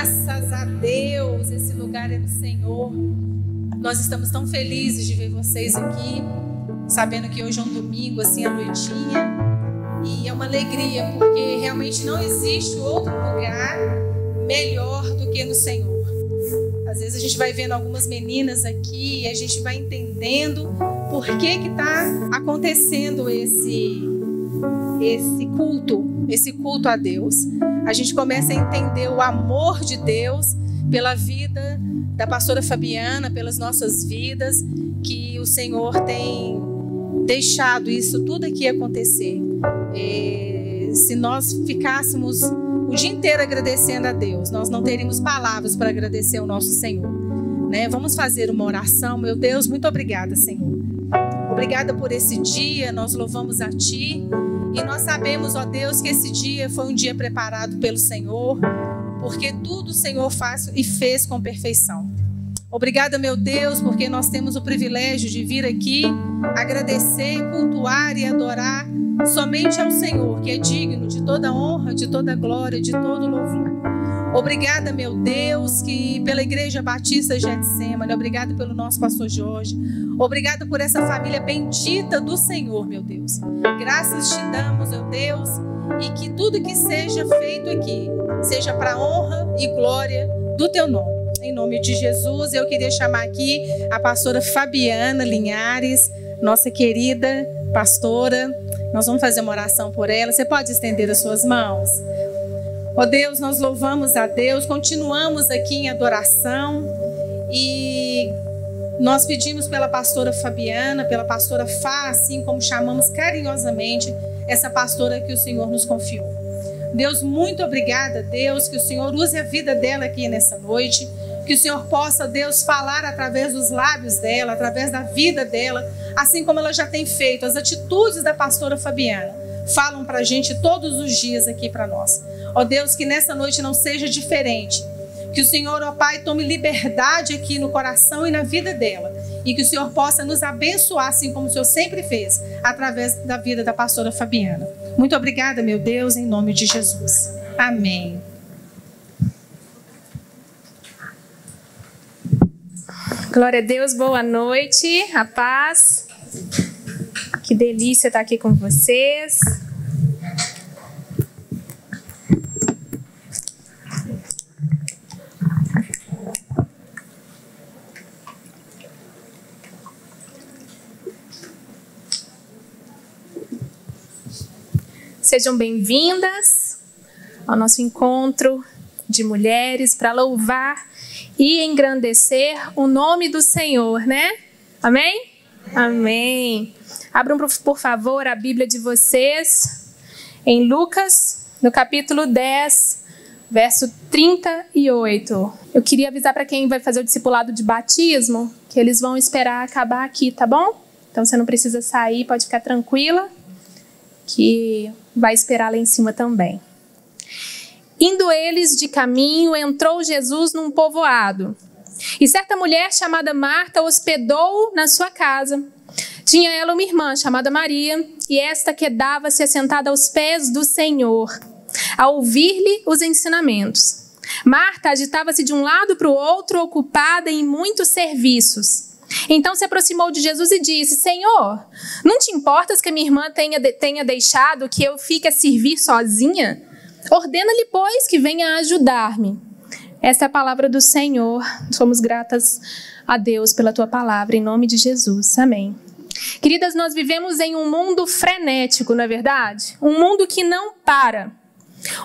Graças a Deus, esse lugar é do Senhor. Nós estamos tão felizes de ver vocês aqui, sabendo que hoje é um domingo, assim, à noitinha. E é uma alegria, porque realmente não existe outro lugar melhor do que no Senhor. Às vezes a gente vai vendo algumas meninas aqui e a gente vai entendendo por que está acontecendo esse culto a Deus. A gente começa a entender o amor de Deus pela vida da pastora Fabiana, pelas nossas vidas, que o Senhor tem deixado isso tudo aqui acontecer. Se nós ficássemos o dia inteiro agradecendo a Deus, nós não teríamos palavras para agradecer ao nosso Senhor, né? Vamos fazer uma oração. Meu Deus, muito obrigada, Senhor. Obrigada por esse dia, nós louvamos a Ti. E nós sabemos, ó Deus, que esse dia foi um dia preparado pelo Senhor, porque tudo o Senhor faz e fez com perfeição. Obrigada, meu Deus, porque nós temos o privilégio de vir aqui agradecer, cultuar e adorar somente ao Senhor, que é digno de toda honra, de toda glória, de todo louvor. Obrigada, meu Deus, que pela Igreja Batista Getsemane, obrigada pelo nosso pastor Jorge, obrigada por essa família bendita do Senhor, meu Deus. Graças te damos, meu Deus, e que tudo que seja feito aqui seja para a honra e glória do teu nome. Em nome de Jesus, eu queria chamar aqui a pastora Fabiana Linhares, nossa querida pastora. Nós vamos fazer uma oração por ela. Você pode estender as suas mãos? Ó Deus, nós louvamos a Deus, continuamos aqui em adoração e nós pedimos pela pastora Fabiana, pela pastora Fá, assim como chamamos carinhosamente essa pastora que o Senhor nos confiou. Deus, muito obrigada, Deus, que o Senhor use a vida dela aqui nessa noite, que o Senhor possa, Deus, falar através dos lábios dela, através da vida dela, assim como ela já tem feito. As atitudes da pastora Fabiana falam para a gente todos os dias aqui para nós. Ó Deus, que nessa noite não seja diferente. Que o Senhor, ó Pai, tome liberdade aqui no coração e na vida dela. E que o Senhor possa nos abençoar, assim como o Senhor sempre fez, através da vida da pastora Fabiana. Muito obrigada, meu Deus, em nome de Jesus. Amém. Glória a Deus, boa noite, a paz. Que delícia estar aqui com vocês. Sejam bem-vindas ao nosso encontro de mulheres para louvar e engrandecer o nome do Senhor, né? Amém? Amém. Abram, por favor, a Bíblia de vocês em Lucas, no capítulo 10, verso 38. Eu queria avisar para quem vai fazer o discipulado de batismo que eles vão esperar acabar aqui, tá bom? Então você não precisa sair, pode ficar tranquila, que vai esperar lá em cima também. Indo eles de caminho, entrou Jesus num povoado. E certa mulher chamada Marta hospedou na sua casa. Tinha ela uma irmã chamada Maria, e esta quedava-se assentada aos pés do Senhor, a ouvir-lhe os ensinamentos. Marta agitava-se de um lado para o outro, ocupada em muitos serviços. Então se aproximou de Jesus e disse: Senhor, não te importas que a minha irmã tenha deixado que eu fique a servir sozinha? Ordena-lhe, pois, que venha ajudar-me. Esta é a palavra do Senhor. Somos gratas a Deus pela tua palavra, em nome de Jesus. Amém. Queridas, nós vivemos em um mundo frenético, não é verdade? Um mundo que não para.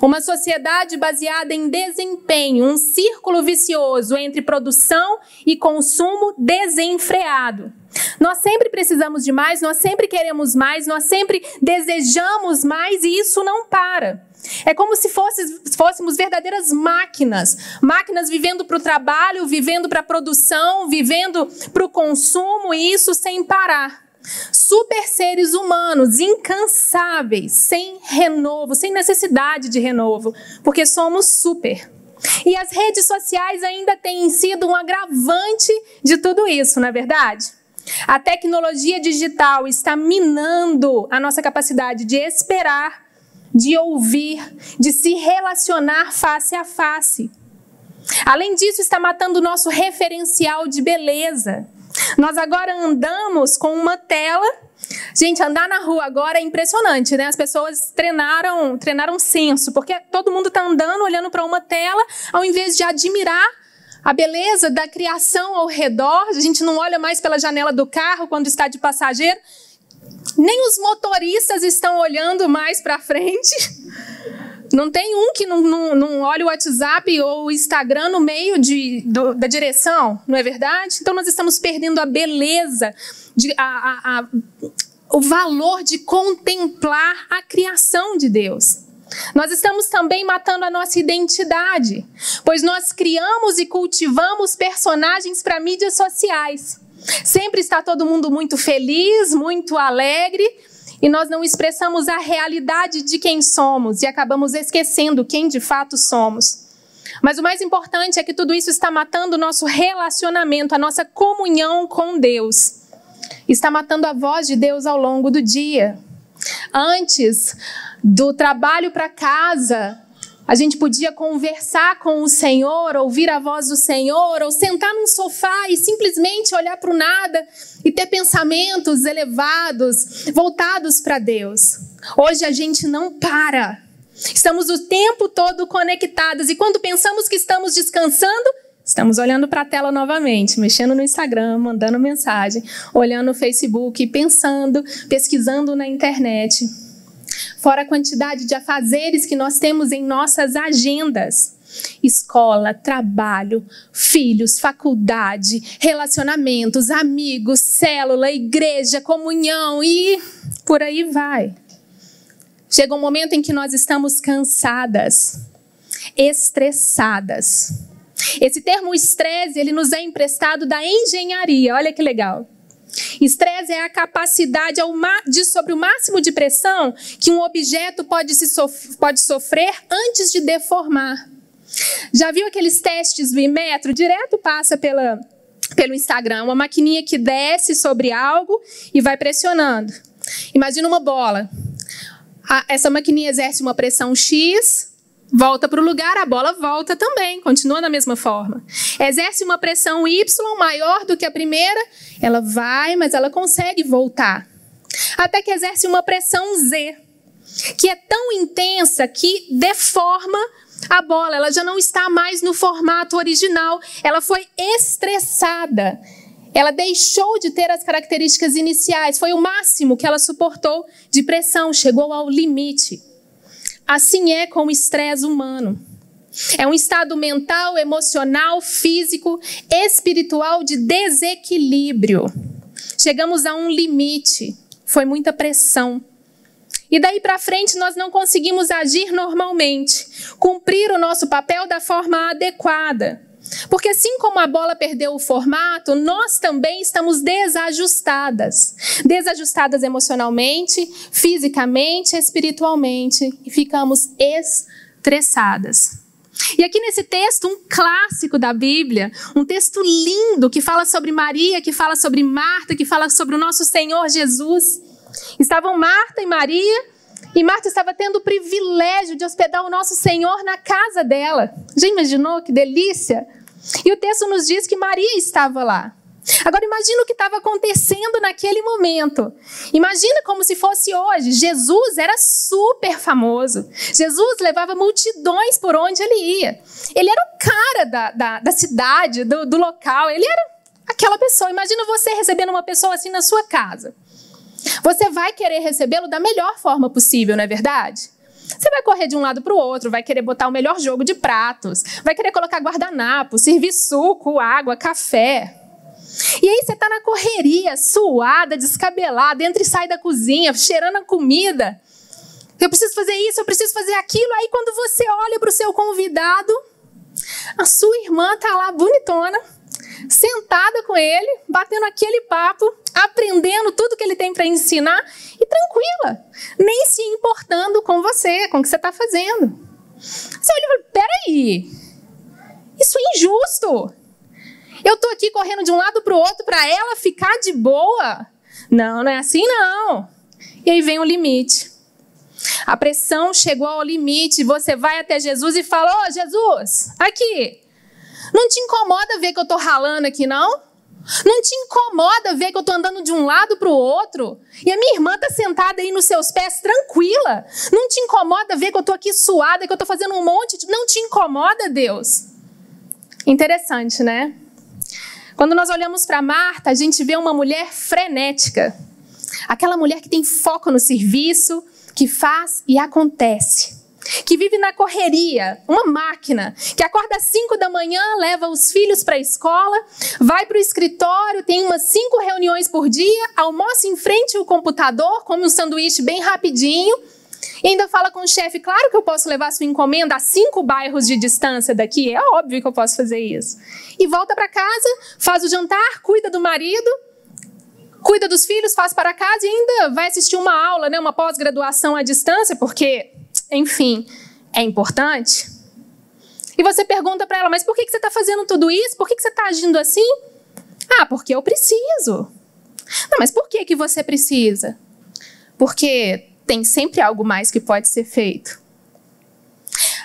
Uma sociedade baseada em desempenho, um círculo vicioso entre produção e consumo desenfreado. Nós sempre precisamos de mais, nós sempre queremos mais, nós sempre desejamos mais e isso não para. É como se fôssemos verdadeiras máquinas. Máquinas vivendo para o trabalho, vivendo para a produção, vivendo para o consumo e isso sem parar. Super seres humanos, incansáveis, sem renovo, sem necessidade de renovo, porque somos super. E as redes sociais ainda têm sido um agravante de tudo isso, não é verdade? A tecnologia digital está minando a nossa capacidade de esperar, de ouvir, de se relacionar face a face. Além disso, está matando o nosso referencial de beleza. Nós agora andamos com uma tela. Gente, andar na rua agora é impressionante, né? As pessoas treinaram senso, porque todo mundo está andando, olhando para uma tela, ao invés de admirar a beleza da criação ao redor. A gente não olha mais pela janela do carro quando está de passageiro. Nem os motoristas estão olhando mais para frente. Não tem um que não olha o WhatsApp ou o Instagram no meio da direção, não é verdade? Então nós estamos perdendo a beleza, o valor de contemplar a criação de Deus. Nós estamos também matando a nossa identidade, pois nós criamos e cultivamos personagens para mídias sociais. Sempre está todo mundo muito feliz, muito alegre, e nós não expressamos a realidade de quem somos e acabamos esquecendo quem de fato somos. Mas o mais importante é que tudo isso está matando o nosso relacionamento, a nossa comunhão com Deus. Está matando a voz de Deus ao longo do dia. Antes do trabalho para casa, a gente podia conversar com o Senhor, ouvir a voz do Senhor, ou sentar num sofá e simplesmente olhar para o nada e ter pensamentos elevados, voltados para Deus. Hoje a gente não para. Estamos o tempo todo conectados e quando pensamos que estamos descansando, estamos olhando para a tela novamente, mexendo no Instagram, mandando mensagem, olhando no Facebook, pensando, pesquisando na internet. Fora a quantidade de afazeres que nós temos em nossas agendas. Escola, trabalho, filhos, faculdade, relacionamentos, amigos, célula, igreja, comunhão e por aí vai. Chega um momento em que nós estamos cansadas, estressadas. Esse termo estresse, ele nos é emprestado da engenharia, olha que legal. Estresse é a capacidade de sobre o máximo de pressão que um objeto pode sofrer antes de deformar. Já viu aqueles testes do Inmetro? Direto passa pelo Instagram, uma maquininha que desce sobre algo e vai pressionando. Imagina uma bola. Essa maquininha exerce uma pressão X, volta para o lugar, a bola volta também, continua da mesma forma. Exerce uma pressão Y maior do que a primeira, ela vai, mas ela consegue voltar. Até que exerce uma pressão Z, que é tão intensa que deforma a bola. Ela já não está mais no formato original, ela foi estressada. Ela deixou de ter as características iniciais, foi o máximo que ela suportou de pressão, chegou ao limite. Assim é com o estresse humano. É um estado mental, emocional, físico, espiritual de desequilíbrio. Chegamos a um limite, foi muita pressão. E daí para frente nós não conseguimos agir normalmente, cumprir o nosso papel da forma adequada. Porque assim como a bola perdeu o formato, nós também estamos desajustadas. Desajustadas emocionalmente, fisicamente, espiritualmente. E ficamos estressadas. E aqui nesse texto, um clássico da Bíblia, um texto lindo que fala sobre Maria, que fala sobre Marta, que fala sobre o nosso Senhor Jesus. Estavam Marta e Maria, e Marta estava tendo o privilégio de hospedar o nosso Senhor na casa dela. Já imaginou que delícia? E o texto nos diz que Maria estava lá. Agora imagina o que estava acontecendo naquele momento. Imagina como se fosse hoje. Jesus era super famoso. Jesus levava multidões por onde ele ia. Ele era o cara da cidade, do local. Ele era aquela pessoa. Imagina você recebendo uma pessoa assim na sua casa. Você vai querer recebê-lo da melhor forma possível, não é verdade? Você vai correr de um lado para o outro, vai querer botar o melhor jogo de pratos, vai querer colocar guardanapo, servir suco, água, café. E aí você está na correria, suada, descabelada, entra e sai da cozinha, cheirando a comida. Eu preciso fazer isso, eu preciso fazer aquilo. Aí quando você olha para o seu convidado, a sua irmã está lá bonitona, sentada com ele, batendo aquele papo, aprendendo tudo que ele tem para ensinar e tranquila, nem se importando com você, com o que você está fazendo. Você olha e fala, peraí, isso é injusto. Eu estou aqui correndo de um lado para o outro para ela ficar de boa? Não, não é assim não. E aí vem o limite. A pressão chegou ao limite, você vai até Jesus e fala, Jesus, aqui, Não te incomoda ver que eu estou ralando aqui, não? Não te incomoda ver que eu estou andando de um lado para o outro? E a minha irmã está sentada aí nos seus pés, tranquila. Não te incomoda ver que eu estou aqui suada, que eu estou fazendo um monte de... Não te incomoda, Deus? Interessante, né? Quando nós olhamos para Marta, a gente vê uma mulher frenética. Aquela mulher que tem foco no serviço, que faz e acontece. Que vive na correria, uma máquina, que acorda às 5 da manhã, leva os filhos para a escola, vai para o escritório, tem umas 5 reuniões por dia, almoça em frente ao computador, come um sanduíche bem rapidinho, e ainda fala com o chefe, claro que eu posso levar sua encomenda a 5 bairros de distância daqui, é óbvio que eu posso fazer isso. E volta para casa, faz o jantar, cuida do marido, cuida dos filhos, faz para casa e ainda vai assistir uma aula, né, uma pós-graduação à distância, porque... Enfim, é importante. E você pergunta para ela, mas por que você está fazendo tudo isso? Por que você está agindo assim? Ah, porque eu preciso. Não, mas por que você precisa? Porque tem sempre algo mais que pode ser feito.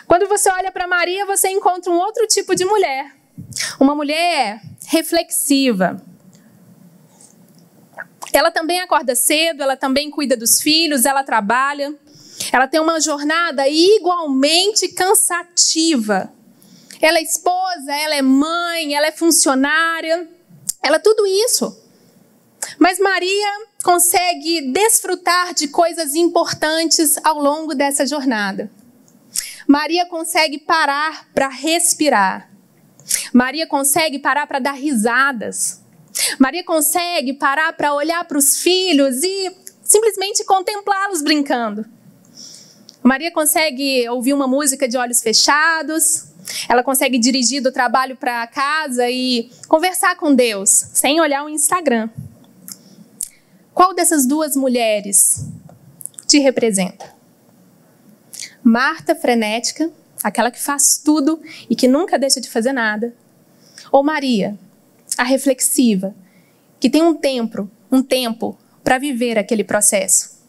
Quando você olha para Maria, você encontra um outro tipo de mulher. Uma mulher reflexiva. Ela também acorda cedo, ela também cuida dos filhos, ela trabalha. Ela tem uma jornada igualmente cansativa. Ela é esposa, ela é mãe, ela é funcionária, ela é tudo isso. Mas Maria consegue desfrutar de coisas importantes ao longo dessa jornada. Maria consegue parar para respirar. Maria consegue parar para dar risadas. Maria consegue parar para olhar para os filhos e simplesmente contemplá-los brincando. Maria consegue ouvir uma música de olhos fechados, ela consegue dirigir do trabalho para casa e conversar com Deus, sem olhar o Instagram. Qual dessas duas mulheres te representa? Marta, frenética, aquela que faz tudo e que nunca deixa de fazer nada. Ou Maria, a reflexiva, que tem um tempo para viver aquele processo.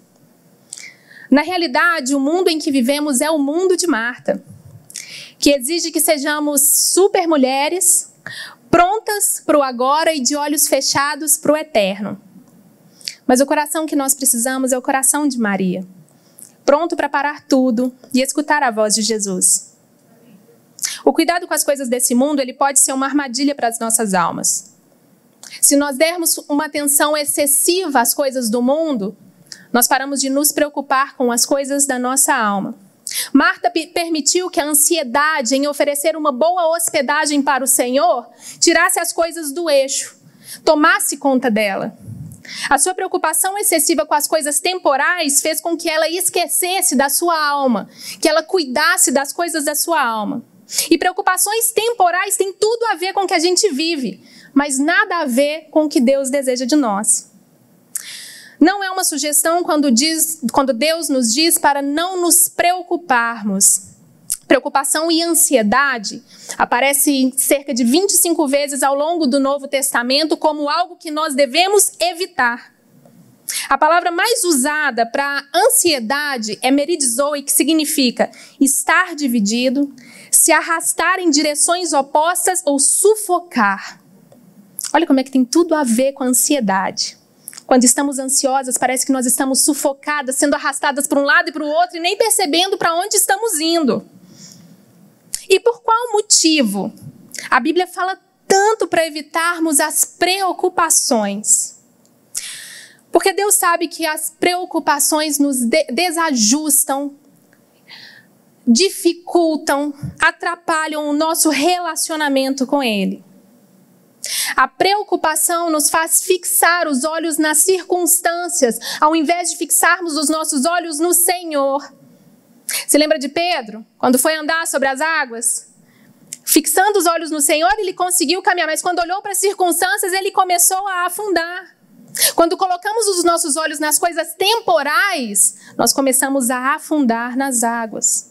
Na realidade, o mundo em que vivemos é o mundo de Marta, que exige que sejamos super mulheres, prontas para o agora e de olhos fechados para o eterno. Mas o coração que nós precisamos é o coração de Maria, pronto para parar tudo e escutar a voz de Jesus. O cuidado com as coisas desse mundo, ele pode ser uma armadilha para as nossas almas. Se nós dermos uma atenção excessiva às coisas do mundo, nós paramos de nos preocupar com as coisas da nossa alma. Marta permitiu que a ansiedade em oferecer uma boa hospedagem para o Senhor tirasse as coisas do eixo, tomasse conta dela. A sua preocupação excessiva com as coisas temporais fez com que ela esquecesse da sua alma, que ela cuidasse das coisas da sua alma. E preocupações temporais têm tudo a ver com o que a gente vive, mas nada a ver com o que Deus deseja de nós. Não é uma sugestão quando Deus nos diz para não nos preocuparmos. Preocupação e ansiedade aparecem cerca de 25 vezes ao longo do Novo Testamento como algo que nós devemos evitar. A palavra mais usada para ansiedade é meridizoe, que significa estar dividido, se arrastar em direções opostas ou sufocar. Olha como é que tem tudo a ver com a ansiedade. Quando estamos ansiosas, parece que nós estamos sufocadas, sendo arrastadas para um lado e para o outro e nem percebendo para onde estamos indo. E por qual motivo a Bíblia fala tanto para evitarmos as preocupações? Porque Deus sabe que as preocupações nos desajustam, dificultam, atrapalham o nosso relacionamento com Ele. A preocupação nos faz fixar os olhos nas circunstâncias, ao invés de fixarmos os nossos olhos no Senhor. Se lembra de Pedro, quando foi andar sobre as águas? Fixando os olhos no Senhor, ele conseguiu caminhar, mas quando olhou para as circunstâncias, ele começou a afundar. Quando colocamos os nossos olhos nas coisas temporais, nós começamos a afundar nas águas.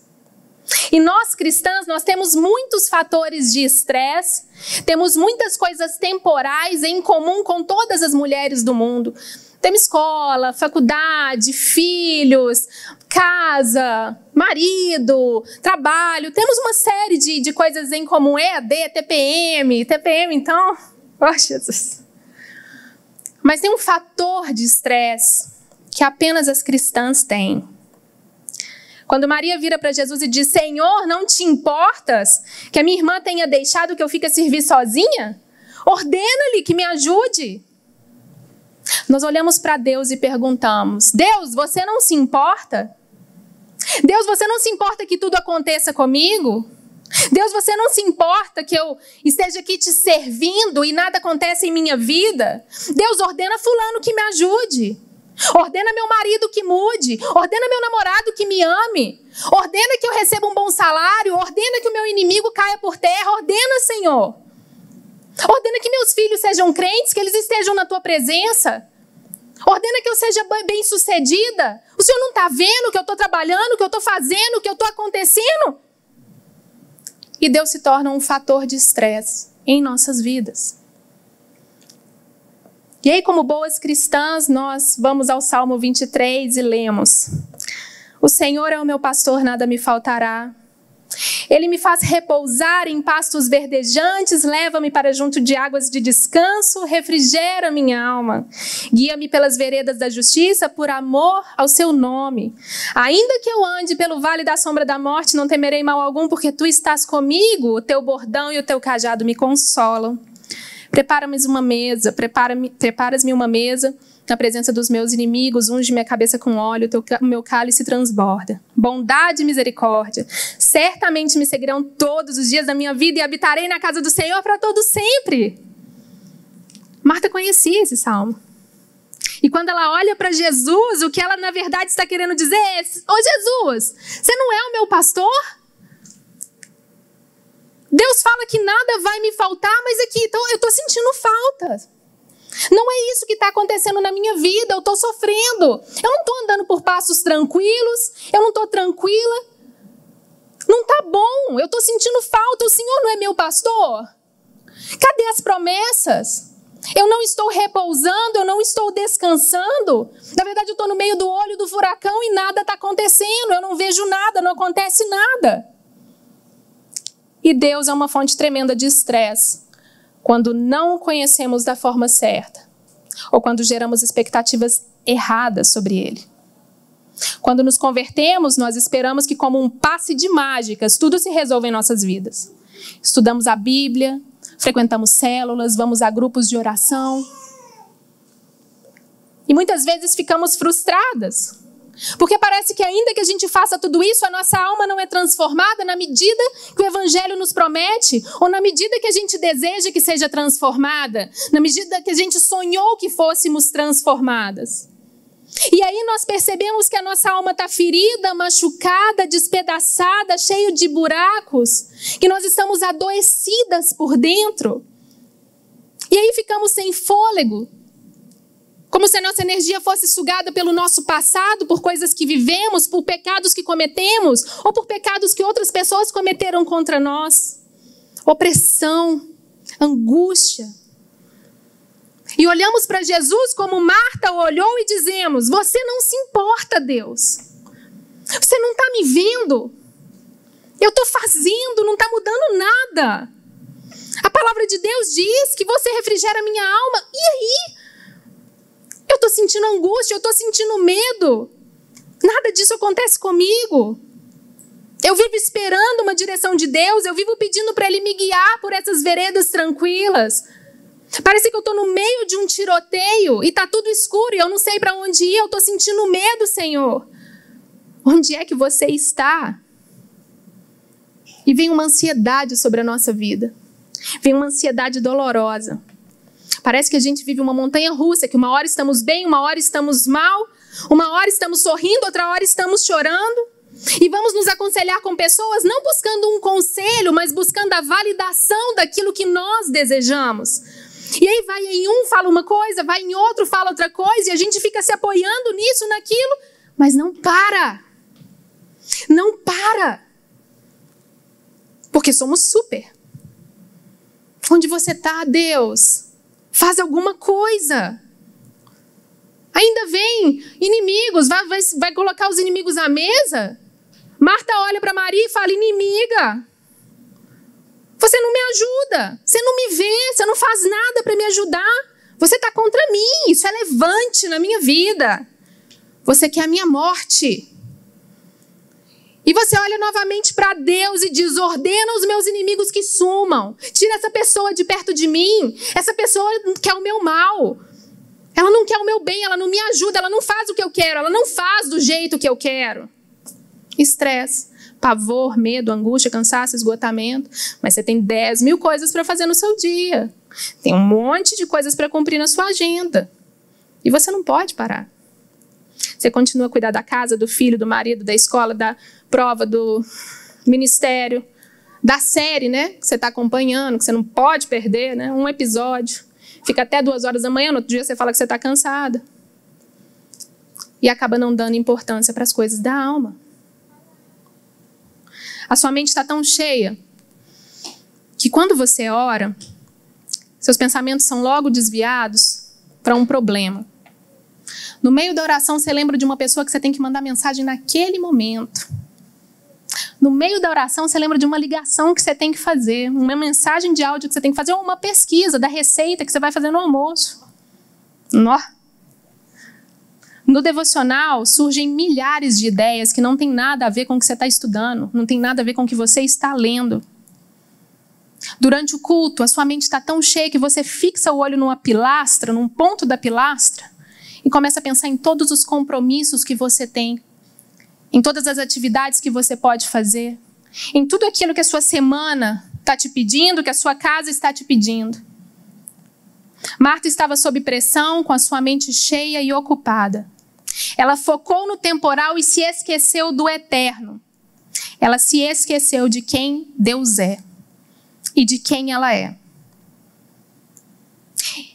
E nós cristãs, nós temos muitos fatores de estresse, temos muitas coisas temporais em comum com todas as mulheres do mundo. Temos escola, faculdade, filhos, casa, marido, trabalho, temos uma série de coisas em comum, EAD, TPM, então, oh Jesus. Mas tem um fator de estresse que apenas as cristãs têm. Quando Maria vira para Jesus e diz, Senhor, não te importas que a minha irmã tenha deixado que eu fique a servir sozinha? Ordena-lhe que me ajude. Nós olhamos para Deus e perguntamos, Deus, você não se importa? Deus, você não se importa que tudo aconteça comigo? Deus, você não se importa que eu esteja aqui te servindo e nada acontece em minha vida? Deus, ordena fulano que me ajude. Ordena meu marido que mude. Ordena meu namorado que me ame. Ordena que eu receba um bom salário. Ordena que o meu inimigo caia por terra. Ordena, Senhor. Ordena que meus filhos sejam crentes, que eles estejam na tua presença. Ordena que eu seja bem-sucedida. O Senhor não está vendo o que eu estou trabalhando, o que eu estou fazendo, o que eu estou acontecendo? E Deus se torna um fator de estresse em nossas vidas. E aí, como boas cristãs, nós vamos ao Salmo 23 e lemos. O Senhor é o meu pastor, nada me faltará. Ele me faz repousar em pastos verdejantes, leva-me para junto de águas de descanso, refrigera minha alma. Guia-me pelas veredas da justiça, por amor ao seu nome. Ainda que eu ande pelo vale da sombra da morte, não temerei mal algum, porque tu estás comigo, o teu bordão e o teu cajado me consolam. Preparas-me uma mesa na presença dos meus inimigos, unge minha cabeça com óleo, o meu cálice transborda. Bondade e misericórdia certamente me seguirão todos os dias da minha vida e habitarei na casa do Senhor para todo sempre. Marta conhecia esse salmo. E quando ela olha para Jesus, o que ela na verdade está querendo dizer é: ô Jesus, você não é o meu pastor? Deus fala que nada vai me faltar, mas aqui eu estou sentindo falta. Não é isso que está acontecendo na minha vida, eu estou sofrendo. Eu não estou andando por passos tranquilos, eu não estou tranquila. Não está bom, eu estou sentindo falta, o Senhor não é meu pastor? Cadê as promessas? Eu não estou repousando, eu não estou descansando. Na verdade, eu estou no meio do olho do furacão e nada está acontecendo, eu não vejo nada, não acontece nada. E Deus é uma fonte tremenda de estresse quando não o conhecemos da forma certa ou quando geramos expectativas erradas sobre Ele. Quando nos convertemos, nós esperamos que, como um passe de mágicas, tudo se resolva em nossas vidas. Estudamos a Bíblia, frequentamos células, vamos a grupos de oração. E muitas vezes ficamos frustradas. Porque parece que ainda que a gente faça tudo isso, a nossa alma não é transformada na medida que o Evangelho nos promete, ou na medida que a gente deseja que seja transformada, na medida que a gente sonhou que fôssemos transformadas. E aí nós percebemos que a nossa alma está ferida, machucada, despedaçada, cheia de buracos, que nós estamos adoecidas por dentro. E aí ficamos sem fôlego. Como se a nossa energia fosse sugada pelo nosso passado, por coisas que vivemos, por pecados que cometemos, ou por pecados que outras pessoas cometeram contra nós. Opressão, angústia. E olhamos para Jesus como Marta olhou e dizemos: você não se importa, Deus. Você não está me vendo. Eu estou fazendo, não está mudando nada. A palavra de Deus diz que você refrigera a minha alma. E aí? Eu estou sentindo angústia, eu estou sentindo medo. Nada disso acontece comigo. Eu vivo esperando uma direção de Deus, eu vivo pedindo para Ele me guiar por essas veredas tranquilas. Parece que eu estou no meio de um tiroteio e está tudo escuro e eu não sei para onde ir, eu estou sentindo medo, Senhor. Onde é que você está? E vem uma ansiedade sobre a nossa vida. Vem uma ansiedade dolorosa. Parece que a gente vive uma montanha-russa, que uma hora estamos bem, uma hora estamos mal, uma hora estamos sorrindo, outra hora estamos chorando. E vamos nos aconselhar com pessoas, não buscando um conselho, mas buscando a validação daquilo que nós desejamos. E aí vai em um, fala uma coisa, vai em outro, fala outra coisa, e a gente fica se apoiando nisso, naquilo, mas não para. Não para. Porque somos super. Onde você está, Deus? Faz alguma coisa. Ainda ainda vem inimigos, vai colocar os inimigos à mesa? Marta olha para Maria e fala, inimiga, você não me ajuda, você não me vê, você não faz nada para me ajudar. Você está contra mim, isso é levante na minha vida. Você quer a minha morte. E você olha novamente para Deus e diz, ordena os meus inimigos que sumam. Tira essa pessoa de perto de mim. Essa pessoa quer o meu mal. Ela não quer o meu bem, ela não me ajuda, ela não faz o que eu quero, ela não faz do jeito que eu quero. Estresse, pavor, medo, angústia, cansaço, esgotamento. Mas você tem 10 mil coisas para fazer no seu dia. Tem um monte de coisas para cumprir na sua agenda. E você não pode parar. Você continua a cuidar da casa, do filho, do marido, da escola, da prova, do ministério, da série, né? Que você está acompanhando, que você não pode perder, né? Um episódio. Fica até 2 horas da manhã, no outro dia você fala que você está cansada. E acaba não dando importância para as coisas da alma. A sua mente está tão cheia que quando você ora, seus pensamentos são logo desviados para um problema. No meio da oração, você lembra de uma pessoa que você tem que mandar mensagem naquele momento. No meio da oração, você lembra de uma ligação que você tem que fazer, uma mensagem de áudio que você tem que fazer, ou uma pesquisa da receita que você vai fazer no almoço. No devocional, surgem milhares de ideias que não tem nada a ver com o que você está estudando, não tem nada a ver com o que você está lendo. Durante o culto, a sua mente está tão cheia que você fixa o olho numa pilastra, num ponto da pilastra, e começa a pensar em todos os compromissos que você tem, em todas as atividades que você pode fazer, em tudo aquilo que a sua semana está te pedindo, que a sua casa está te pedindo. Marta estava sob pressão, com a sua mente cheia e ocupada. Ela focou no temporal e se esqueceu do eterno. Ela se esqueceu de quem Deus é e de quem ela é.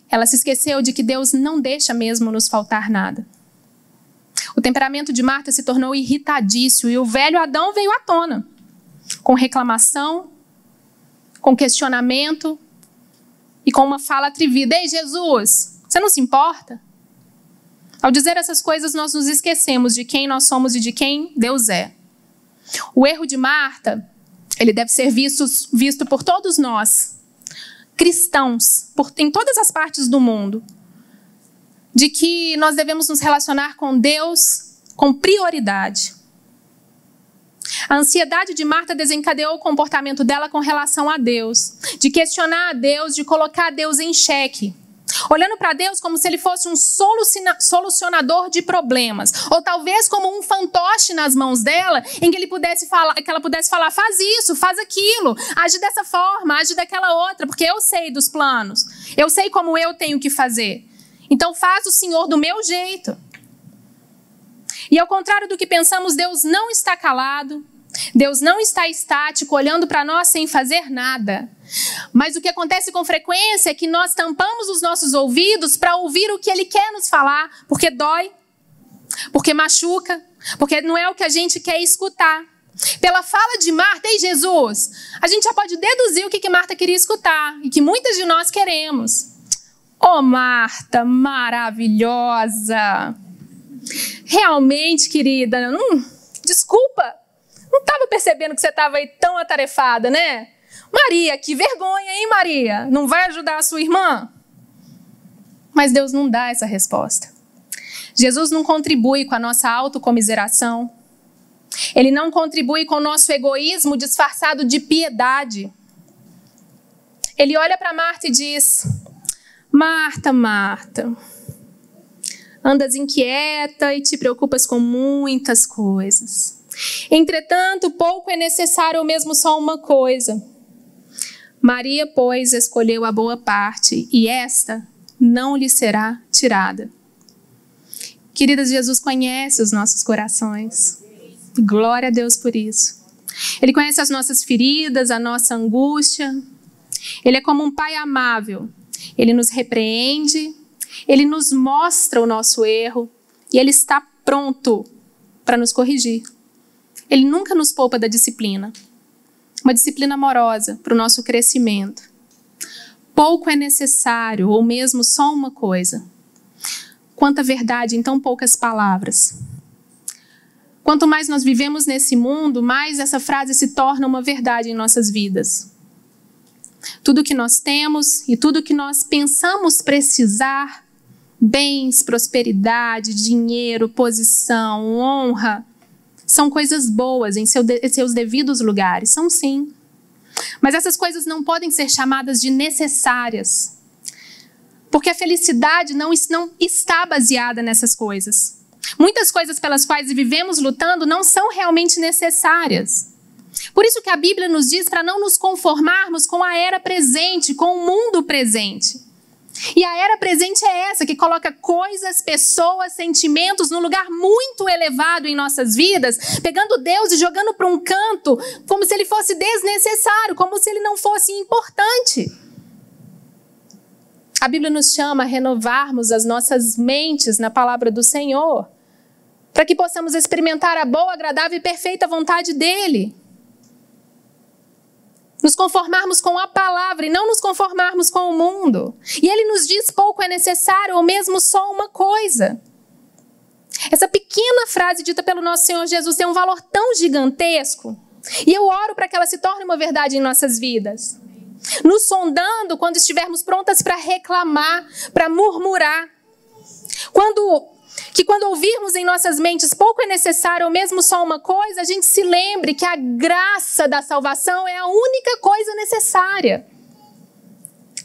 Ela se esqueceu de que Deus não deixa mesmo nos faltar nada. O temperamento de Marta se tornou irritadiço e o velho Adão veio à tona, com reclamação, com questionamento e com uma fala atrevida. Ei, Jesus, você não se importa? Ao dizer essas coisas, nós nos esquecemos de quem nós somos e de quem Deus é. O erro de Marta, ele deve ser visto por todos nós, cristãos, em todas as partes do mundo, de que nós devemos nos relacionar com Deus com prioridade. A ansiedade de Marta desencadeou o comportamento dela com relação a Deus, de questionar a Deus, de colocar Deus em xeque, olhando para Deus como se ele fosse um solucionador de problemas, ou talvez como um fantoche nas mãos dela, em que ela pudesse falar, faz isso, faz aquilo, age dessa forma, age daquela outra, porque eu sei dos planos, eu sei como eu tenho que fazer. Então faz o Senhor do meu jeito. E ao contrário do que pensamos, Deus não está calado, Deus não está estático, olhando para nós sem fazer nada. Mas o que acontece com frequência é que nós tampamos os nossos ouvidos para ouvir o que Ele quer nos falar, porque dói, porque machuca, porque não é o que a gente quer escutar. Pela fala de Marta, ei Jesus, a gente já pode deduzir o que Marta queria escutar e que muitas de nós queremos. Oh, Marta, maravilhosa. Realmente, querida, desculpa, não estava percebendo que você estava aí tão atarefada, né? Maria, que vergonha, hein, Maria? Não vai ajudar a sua irmã? Mas Deus não dá essa resposta. Jesus não contribui com a nossa autocomiseração. Ele não contribui com o nosso egoísmo disfarçado de piedade. Ele olha para Marta e diz: Marta, Marta, andas inquieta e te preocupas com muitas coisas. Entretanto, pouco é necessário, ou mesmo só uma coisa. Maria, pois, escolheu a boa parte, e esta não lhe será tirada. Queridas, Jesus conhece os nossos corações. Glória a Deus por isso. Ele conhece as nossas feridas, a nossa angústia. Ele é como um pai amável. Ele nos repreende, ele nos mostra o nosso erro e ele está pronto para nos corrigir. Ele nunca nos poupa da disciplina. Uma disciplina amorosa para o nosso crescimento. Pouco é necessário, ou mesmo só uma coisa. Quanta verdade em tão poucas palavras. Quanto mais nós vivemos nesse mundo, mais essa frase se torna uma verdade em nossas vidas. Tudo que nós temos e tudo que nós pensamos precisar, bens, prosperidade, dinheiro, posição, honra, são coisas boas em seus devidos lugares. São sim. Mas essas coisas não podem ser chamadas de necessárias. Porque a felicidade não está baseada nessas coisas. Muitas coisas pelas quais vivemos lutando não são realmente necessárias. Por isso que a Bíblia nos diz para não nos conformarmos com a era presente, com o mundo presente. E a era presente é essa, que coloca coisas, pessoas, sentimentos num lugar muito elevado em nossas vidas, pegando Deus e jogando para um canto, como se ele fosse desnecessário, como se ele não fosse importante. A Bíblia nos chama a renovarmos as nossas mentes na palavra do Senhor, para que possamos experimentar a boa, agradável e perfeita vontade dEle. Nos conformarmos com a palavra e não nos conformarmos com o mundo. E Ele nos diz pouco é necessário, ou mesmo só uma coisa. Essa pequena frase dita pelo nosso Senhor Jesus tem um valor tão gigantesco. E eu oro para que ela se torne uma verdade em nossas vidas. Nos sondando quando estivermos prontas para reclamar, para murmurar. Quando ouvirmos em nossas mentes pouco é necessário ou mesmo só uma coisa, a gente se lembre que a graça da salvação é a única coisa necessária.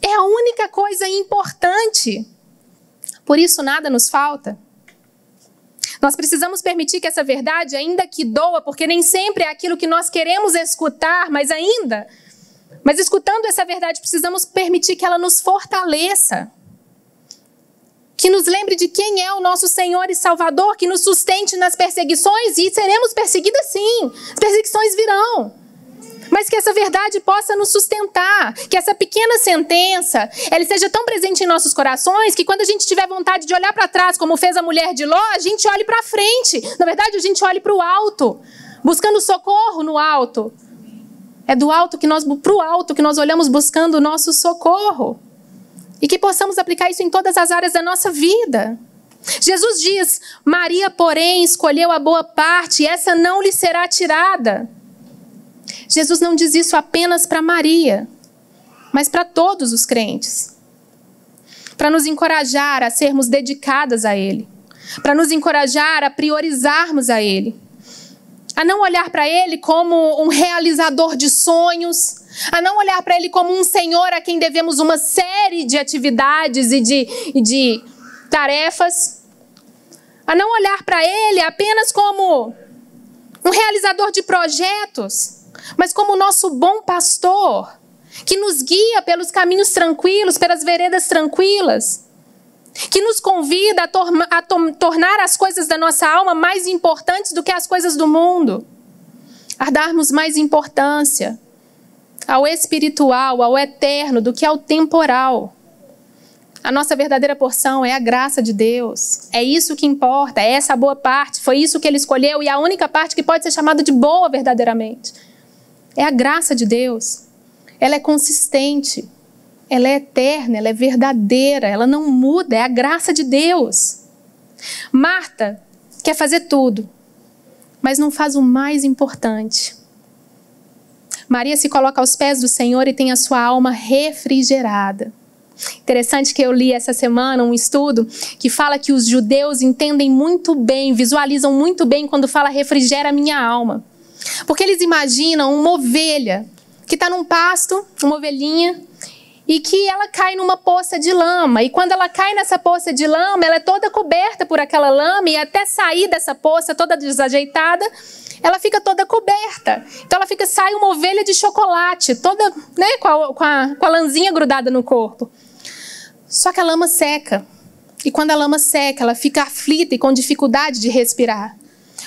É a única coisa importante. Por isso nada nos falta. Nós precisamos permitir que essa verdade, ainda que doa, porque nem sempre é aquilo que nós queremos escutar, mas escutando essa verdade, precisamos permitir que ela nos fortaleça. Que nos lembre de quem é o nosso Senhor e Salvador, que nos sustente nas perseguições, e seremos perseguidas sim, as perseguições virão. Mas que essa verdade possa nos sustentar, que essa pequena sentença, ela seja tão presente em nossos corações, que quando a gente tiver vontade de olhar para trás, como fez a mulher de Ló, a gente olhe para frente. Na verdade, a gente olhe para o alto, buscando socorro no alto. É para o alto que nós olhamos buscando o nosso socorro. E que possamos aplicar isso em todas as áreas da nossa vida. Jesus diz, Maria, porém, escolheu a boa parte, e essa não lhe será tirada. Jesus não diz isso apenas para Maria, mas para todos os crentes. Para nos encorajar a sermos dedicadas a Ele. Para nos encorajar a priorizarmos a Ele. A não olhar para Ele como um realizador de sonhos, a não olhar para Ele como um Senhor a quem devemos uma série de atividades e de tarefas, a não olhar para Ele apenas como um realizador de projetos, mas como o nosso bom pastor, que nos guia pelos caminhos tranquilos, pelas veredas tranquilas, que nos convida a tornar as coisas da nossa alma mais importantes do que as coisas do mundo, a darmos mais importância ao espiritual, ao eterno, do que ao temporal. A nossa verdadeira porção é a graça de Deus. É isso que importa, é essa boa parte. Foi isso que Ele escolheu e a única parte que pode ser chamada de boa verdadeiramente. É a graça de Deus. Ela é consistente, ela é eterna, ela é verdadeira, ela não muda, é a graça de Deus. Marta quer fazer tudo, mas não faz o mais importante. Maria se coloca aos pés do Senhor e tem a sua alma refrigerada. Interessante que eu li essa semana um estudo que fala que os judeus entendem muito bem, visualizam muito bem quando fala refrigera a minha alma. Porque eles imaginam uma ovelha que está num pasto, uma ovelhinha, e que ela cai numa poça de lama. E quando ela cai nessa poça de lama, ela é toda coberta por aquela lama, e até sair dessa poça toda desajeitada, ela fica toda coberta. Então ela sai uma ovelha de chocolate, toda, né, com a lãzinha grudada no corpo. Só que a lama seca. E quando a lama seca, ela fica aflita e com dificuldade de respirar.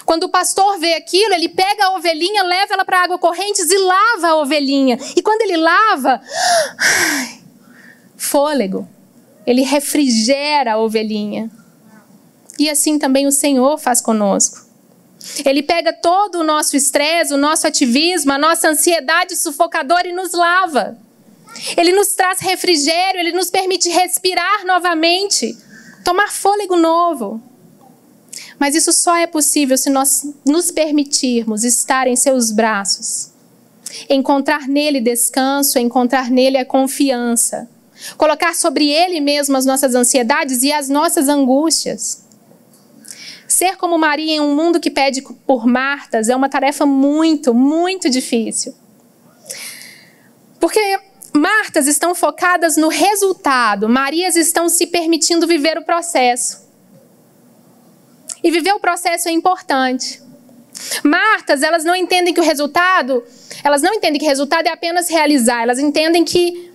Quando o pastor vê aquilo, ele pega a ovelhinha, leva ela para a água correntes e lava a ovelhinha. E quando ele lava, fôlego. Ele refrigera a ovelhinha. E assim também o Senhor faz conosco. Ele pega todo o nosso estresse, o nosso ativismo, a nossa ansiedade sufocadora e nos lava. Ele nos traz refrigério, Ele nos permite respirar novamente. tomar fôlego novo. Mas isso só é possível se nós nos permitirmos estar em seus braços, encontrar nele descanso, encontrar nele a confiança, colocar sobre ele mesmo as nossas ansiedades e as nossas angústias. Ser como Maria em um mundo que pede por Martas é uma tarefa muito, muito difícil. Porque Martas estão focadas no resultado, Marias estão se permitindo viver o processo. E viver o processo é importante. Martas, elas não entendem que o resultado, é apenas realizar, elas entendem que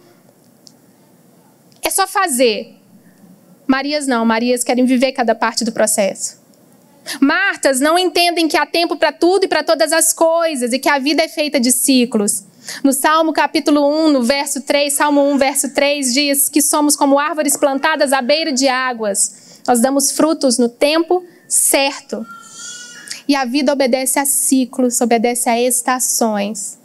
é só fazer. Marias não, Marias querem viver cada parte do processo. Martas não entendem que há tempo para tudo e para todas as coisas e que a vida é feita de ciclos. No Salmo capítulo 1, no verso 3, Salmo 1, verso 3, diz que somos como árvores plantadas à beira de águas. Nós damos frutos no tempo certo. E a vida obedece a ciclos, obedece a estações.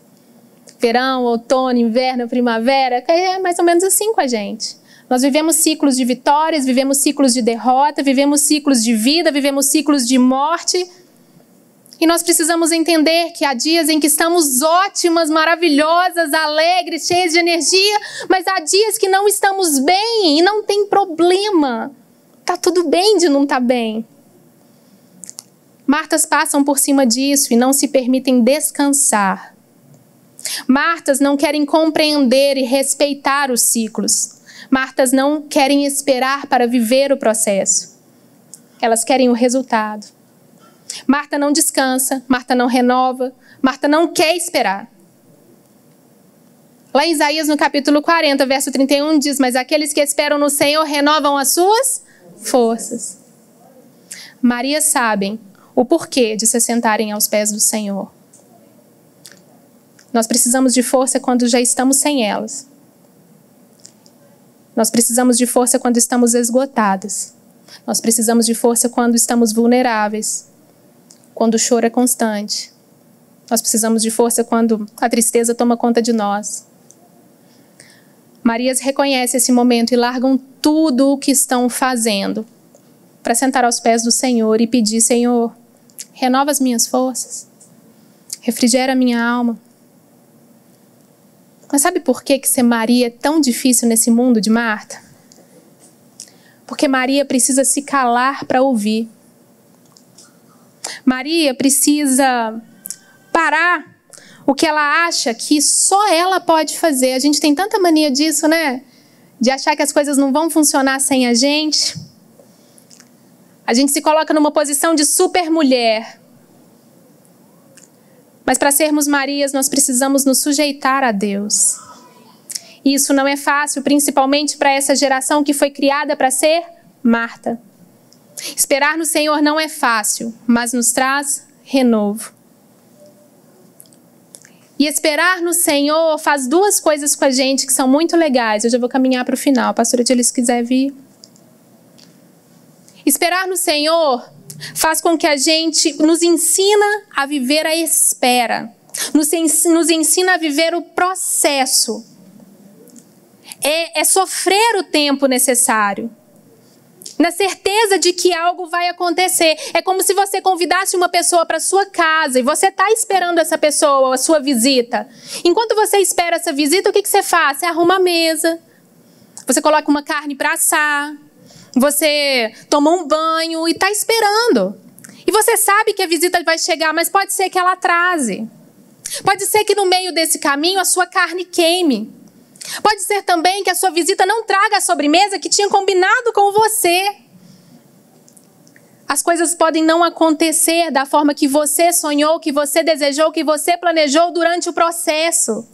Verão, outono, inverno, primavera, é mais ou menos assim com a gente. Nós vivemos ciclos de vitórias, vivemos ciclos de derrota, vivemos ciclos de vida, vivemos ciclos de morte. E nós precisamos entender que há dias em que estamos ótimas, maravilhosas, alegres, cheias de energia, mas há dias que não estamos bem e não tem problema. Tá tudo bem de não estar bem. Martas passam por cima disso e não se permitem descansar. Martas não querem compreender e respeitar os ciclos. Martas não querem esperar para viver o processo. Elas querem o resultado. Marta não descansa, Marta não renova, Marta não quer esperar. Lá em Isaías, no capítulo 40, verso 31, diz: mas aqueles que esperam no Senhor renovam as suas forças. Marias sabem o porquê de se sentarem aos pés do Senhor. Nós precisamos de força quando já estamos sem elas. Nós precisamos de força quando estamos esgotadas. Nós precisamos de força quando estamos vulneráveis, quando o choro é constante. Nós precisamos de força quando a tristeza toma conta de nós. Marias reconhecem esse momento e largam tudo o que estão fazendo para sentar aos pés do Senhor e pedir: Senhor, renova as minhas forças, refrigera a minha alma. Mas sabe por que ser Maria é tão difícil nesse mundo de Marta? Porque Maria precisa se calar para ouvir. Maria precisa parar o que ela acha que só ela pode fazer. A gente tem tanta mania disso, né? De achar que as coisas não vão funcionar sem a gente. A gente se coloca numa posição de super mulher. Mas para sermos Marias, nós precisamos nos sujeitar a Deus. E isso não é fácil, principalmente para essa geração que foi criada para ser Marta. Esperar no Senhor não é fácil, mas nos traz renovo. E esperar no Senhor faz duas coisas com a gente que são muito legais. Eu já vou caminhar para o final. A pastora Tia, se quiser vir. Esperar no Senhor faz com que a gente nos ensina a viver a espera. Nos ensina a viver o processo. É sofrer o tempo necessário. Na certeza de que algo vai acontecer. É como se você convidasse uma pessoa para sua casa e você está esperando essa pessoa, a sua visita. Enquanto você espera essa visita, o que você faz? Você arruma a mesa, você coloca uma carne para assar, você toma um banho e está esperando. E você sabe que a visita vai chegar, mas pode ser que ela atrase. Pode ser que no meio desse caminho a sua carne queime. Pode ser também que a sua visita não traga a sobremesa que tinha combinado com você. As coisas podem não acontecer da forma que você sonhou, que você desejou, que você planejou durante o processo.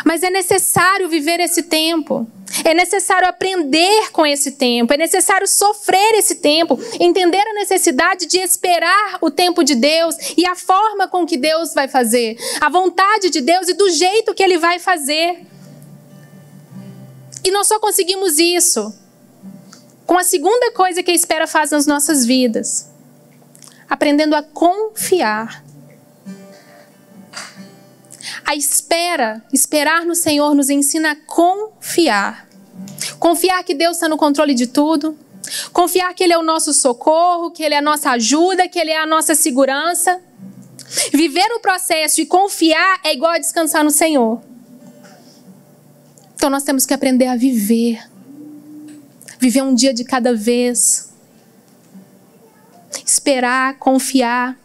Mas é necessário viver esse tempo. É necessário aprender com esse tempo. É necessário sofrer esse tempo. Entender a necessidade de esperar o tempo de Deus e a forma com que Deus vai fazer. A vontade de Deus e do jeito que Ele vai fazer. E nós só conseguimos isso com a segunda coisa que a espera faz nas nossas vidas. Aprendendo a confiar. A esperar no Senhor nos ensina a confiar. Confiar que Deus está no controle de tudo. Confiar que Ele é o nosso socorro, que Ele é a nossa ajuda, que Ele é a nossa segurança. Viver o processo e confiar é igual a descansar no Senhor. Então nós temos que aprender a viver. Viver um dia de cada vez. Esperar, confiar.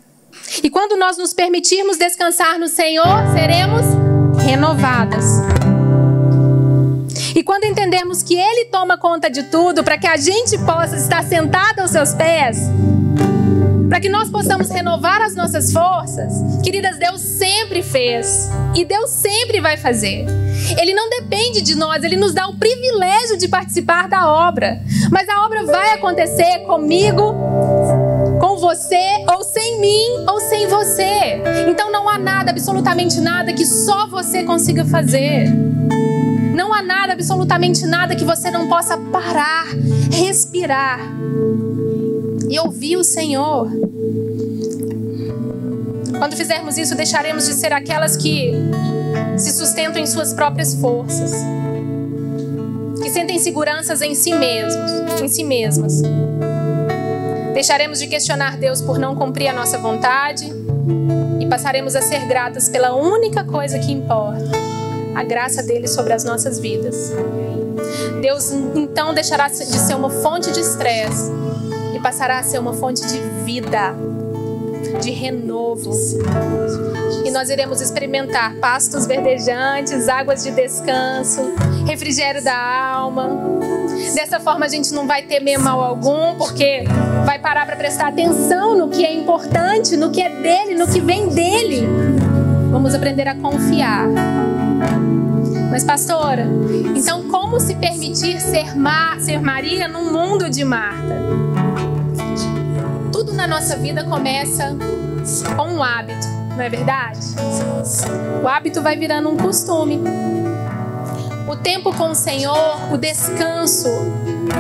E quando nós nos permitirmos descansar no Senhor, seremos renovadas. E quando entendermos que Ele toma conta de tudo, para que a gente possa estar sentado aos seus pés, para que nós possamos renovar as nossas forças, queridas, Deus sempre fez e Deus sempre vai fazer. Ele não depende de nós, Ele nos dá o privilégio de participar da obra. Mas a obra vai acontecer comigo, com você, ou sem mim, ou sem você. Então não há nada, absolutamente nada, que só você consiga fazer. Não há nada, absolutamente nada, que você não possa parar, respirar e ouvir o Senhor. Quando fizermos isso, deixaremos de ser aquelas que se sustentam em suas próprias forças, que sentem seguranças em si mesmas. Deixaremos de questionar Deus por não cumprir a nossa vontade e passaremos a ser gratas pela única coisa que importa, a graça dele sobre as nossas vidas. Deus então deixará de ser uma fonte de estresse e passará a ser uma fonte de vida, de renovo. E nós iremos experimentar pastos verdejantes, águas de descanso, refrigério da alma. Dessa forma a gente não vai temer mal algum, porque vai parar para prestar atenção no que é importante, no que é dele, no que vem dele. Vamos aprender a confiar. Mas pastora, então como se permitir ser Maria num mundo de Marta? Tudo na nossa vida começa com um hábito, não é verdade? O hábito vai virando um costume. O tempo com o Senhor, o descanso,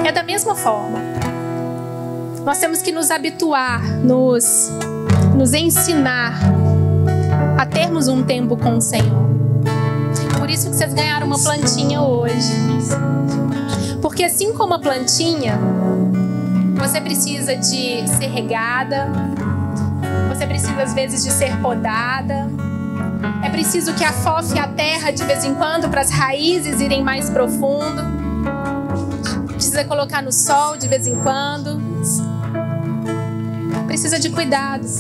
é da mesma forma. Nós temos que nos habituar, nos ensinar a termos um tempo com o Senhor. Por isso que vocês ganharam uma plantinha hoje. Porque assim como a plantinha, você precisa de ser regada, você precisa às vezes de ser podada. É preciso que afofe a terra de vez em quando para as raízes irem mais profundo. Precisa colocar no sol de vez em quando. Precisa de cuidados.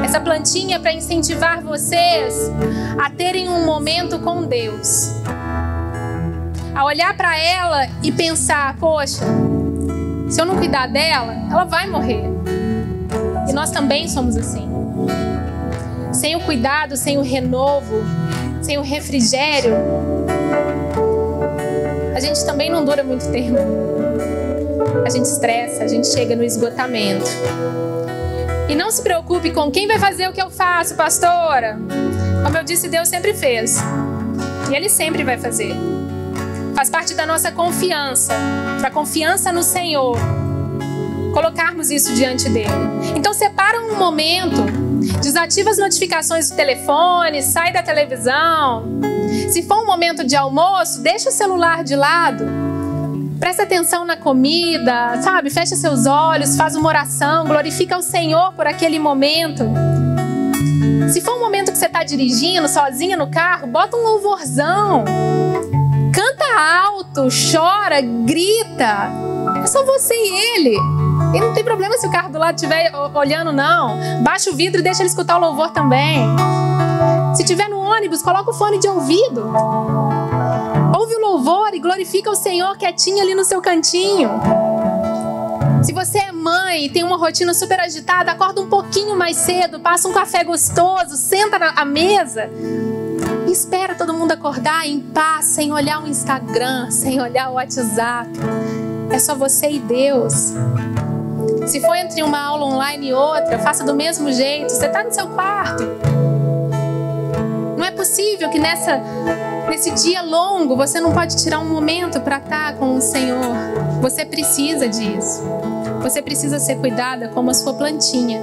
Essa plantinha é para incentivar vocês a terem um momento com Deus. A olhar para ela e pensar, poxa, se eu não cuidar dela, ela vai morrer. E nós também somos assim. Sem o cuidado, sem o renovo, sem o refrigério, a gente também não dura muito tempo. A gente estressa, a gente chega no esgotamento. E não se preocupe com quem vai fazer o que eu faço, pastora. Como eu disse, Deus sempre fez. E Ele sempre vai fazer. Faz parte da nossa confiança, da confiança no Senhor, colocarmos isso diante dele. Então separa um momento, desativa as notificações do telefone, sai da televisão. Se for um momento de almoço, deixa o celular de lado. Presta atenção na comida, sabe? Fecha seus olhos, faz uma oração, glorifica o Senhor por aquele momento. Se for um momento que você está dirigindo, sozinha no carro, bota um louvorzão. Canta alto, chora, grita. É só você e ele. E não tem problema se o carro do lado estiver olhando, não. Baixa o vidro e deixa ele escutar o louvor também. Se estiver no ônibus, coloca o fone de ouvido. Ouve o louvor e glorifica o Senhor quietinho ali no seu cantinho. Se você é mãe e tem uma rotina super agitada, acorda um pouquinho mais cedo, passa um café gostoso, senta à mesa e espera todo mundo acordar em paz, sem olhar o Instagram, sem olhar o WhatsApp. É só você e Deus. Se for entre uma aula online e outra, faça do mesmo jeito. Você está no seu quarto. Não é possível que nesse dia longo você não pode tirar um momento para estar com o Senhor. Você precisa disso. Você precisa ser cuidada como a sua plantinha.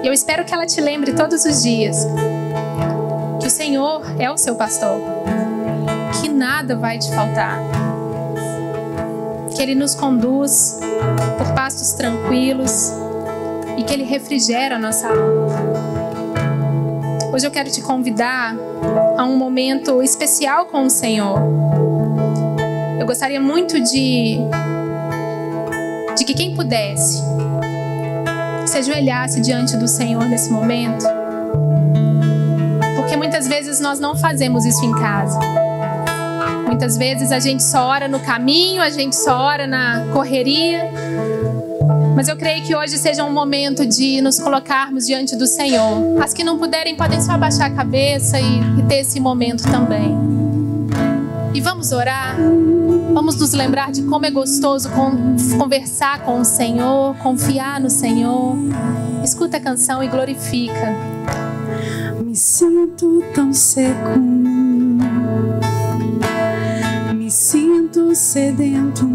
E eu espero que ela te lembre todos os dias que o Senhor é o seu pastor, que nada vai te faltar. que Ele nos conduz por pastos tranquilos e que Ele refrigera a nossa alma. Hoje eu quero te convidar a um momento especial com o Senhor. Eu gostaria muito de que quem pudesse se ajoelhasse diante do Senhor nesse momento, porque muitas vezes nós não fazemos isso em casa. Muitas vezes a gente só ora no caminho, a gente só ora na correria. Mas eu creio que hoje seja um momento de nos colocarmos diante do Senhor. As que não puderem podem só abaixar a cabeça e ter esse momento também. E vamos orar. Vamos nos lembrar de como é gostoso conversar com o Senhor, confiar no Senhor. Escuta a canção e glorifica. Me sinto tão seco, me sinto sedento.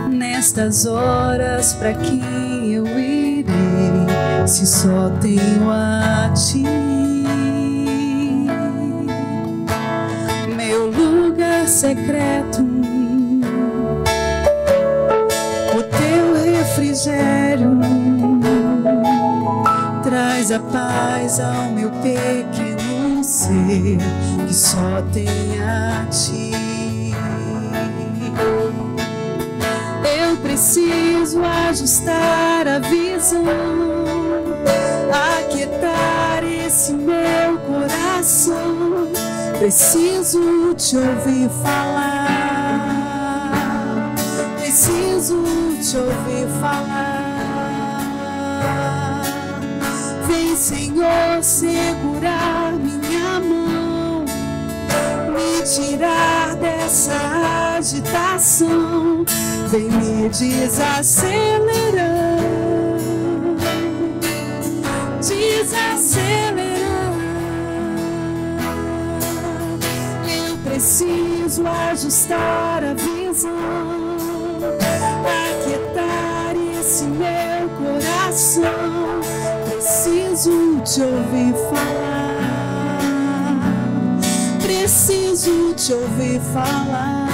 Nestas horas, pra quem eu irei, se só tenho a ti? Meu lugar secreto, o teu refrigério traz a paz ao meu pequeno ser, que só tem a ti. Eu preciso ajustar a visão, aquietar esse meu coração. Preciso te ouvir falar, preciso te ouvir falar. Vem, Senhor, segurar minha mão, me tirar dessa agitação. Vem me desacelerar, desacelerar. Eu preciso ajustar a visão, aquietar esse meu coração. Preciso te ouvir falar, preciso te ouvir falar.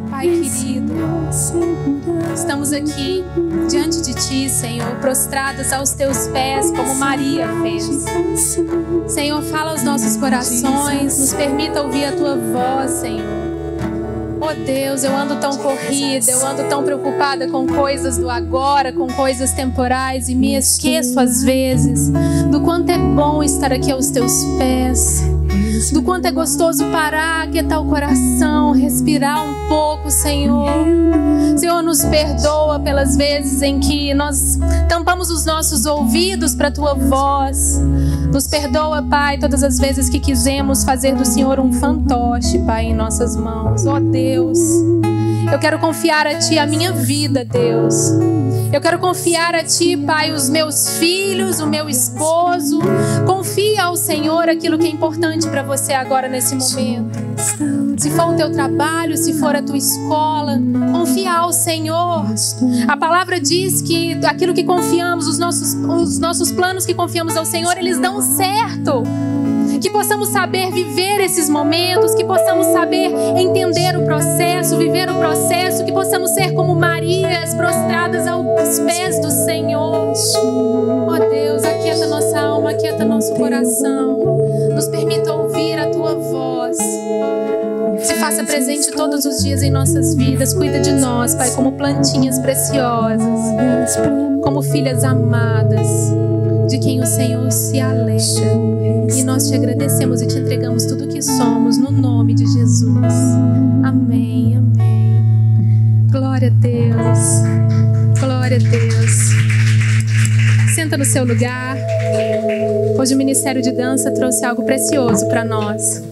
Pai querido, estamos aqui diante de Ti, Senhor, prostrados aos Teus pés, como Maria fez. Senhor, fala aos nossos corações, nos permita ouvir a Tua voz, Senhor. Oh Deus, eu ando tão corrida, eu ando tão preocupada com coisas do agora, com coisas temporais, e me esqueço às vezes do quanto é bom estar aqui aos Teus pés, do quanto é gostoso parar, aquietar o coração, respirar um pouco, Senhor. Senhor, nos perdoa pelas vezes em que nós tampamos os nossos ouvidos para a Tua voz. Nos perdoa, Pai, todas as vezes que quisemos fazer do Senhor um fantoche, Pai, em nossas mãos. Oh Deus, eu quero confiar a Ti a minha vida, Deus. Eu quero confiar a Ti, Pai, os meus filhos, o meu esposo. Confia ao Senhor aquilo que é importante para você agora nesse momento. Se for o teu trabalho, se for a tua escola, confia ao Senhor. A palavra diz que aquilo que confiamos, os nossos planos que confiamos ao Senhor, eles dão certo. Que possamos saber viver esses momentos, que possamos saber entender o processo, viver o processo, que possamos ser como Marias prostradas aos pés do Senhor. Oh Deus, aquieta nossa alma, aquieta nosso coração. Nos permita ouvir a Tua voz. Se faça presente todos os dias em nossas vidas. Cuida de nós, Pai, como plantinhas preciosas, como filhas amadas, de quem o Senhor se alegra. E nós te agradecemos e te entregamos tudo o que somos, no nome de Jesus. Amém, amém. Glória a Deus. Glória a Deus. Senta no seu lugar. Hoje o Ministério de Dança trouxe algo precioso para nós.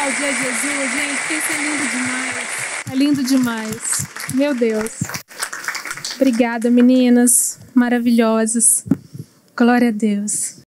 aplaudir a Jesus, gente, porque isso é lindo demais. É lindo demais. Meu Deus. Obrigada, meninas maravilhosas. Glória a Deus.